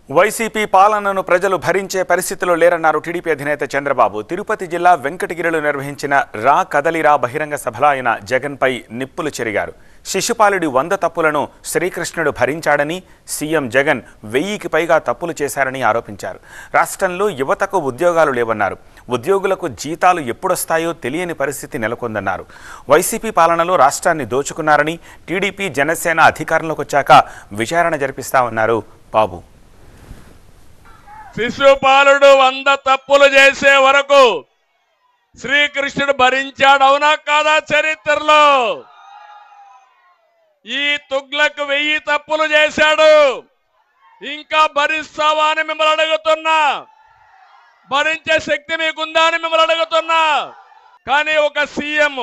YCP పాలనను ప్రజలు భరించే పరిస్థితిలో లేరన్నారు టీడీపీ అధినేత చంద్రబాబు. తిరుపతి జిల్లా వెంకటగిరిలో నిర్వహించిన రా కదలిరా బహిరంగ సభలో ఆయన జగన్పై నిప్పులు చెరిగారు. శిశుపాలుడి 100 తప్పులను శ్రీకృష్ణుడు భరించాడని, సీఎం జగన్ 1000కి పైగా తప్పులు చేశారని ఆరోపించారు. రాష్ట్రంలో యువతకు ఉద్యోగాలు లేవన్నారు. ఉద్యోగులకు జీతాలు ఎప్పుడొస్తాయో తెలియని పరిస్థితి నెలకొందన్నారు. వైసీపీ పాలనలో రాష్ట్రాన్ని దోచుకున్నారని, టీడీపీ జనసేన అధికారంలోకి వచ్చాక విచారణ జరిపిస్తామన్నారు బాబు. శిశుపాలుడు 100 తప్పులు చేసే వరకు శ్రీకృష్ణుడు భరించాడు, అవునా కాదా? చరిత్రలో ఈ తుగ్లక్ 1000 తప్పులు చేశాడు. ఇంకా భరిస్తావా అని మిమ్మల్ని అడుగుతున్నా. భరించే శక్తి మీకుందా అని మిమ్మల్ని అడుగుతున్నా. కానీ ఒక సీఎం,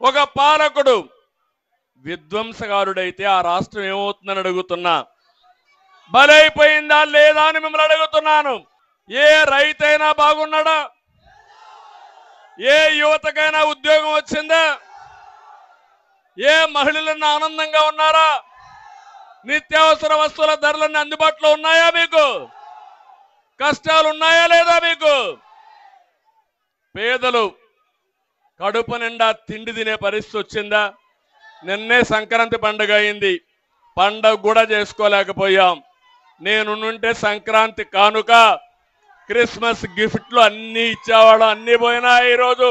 ఒక పాలకుడు విధ్వంసకారుడైతే ఆ రాష్ట్రం ఏమవుతుందని అడుగుతున్నా. బలైపోయిందా లేదా అని మిమ్మల్ని అడుగుతున్నాను. ఏ రైతైనా బాగున్నాడా? ఏ యువతకైనా ఉద్యోగం వచ్చిందా? ఏ మహిళలన్నా ఆనందంగా ఉన్నారా? నిత్యావసర వస్తువుల ధరలన్నీ అందుబాటులో ఉన్నాయా? మీకు కష్టాలు ఉన్నాయా లేదా? మీకు పేదలు కడుపు నిండా తిండి తినే పరిస్థితి వచ్చిందా? నిన్నే సంక్రాంతి పండుగ అయింది, పండుగ కూడా చేసుకోలేకపోయాం. నేనుంటే సంక్రాంతి కానుక, క్రిస్మస్ గిఫ్ట్లు అన్ని ఇచ్చేవాడు, అన్ని పోయినా ఈరోజు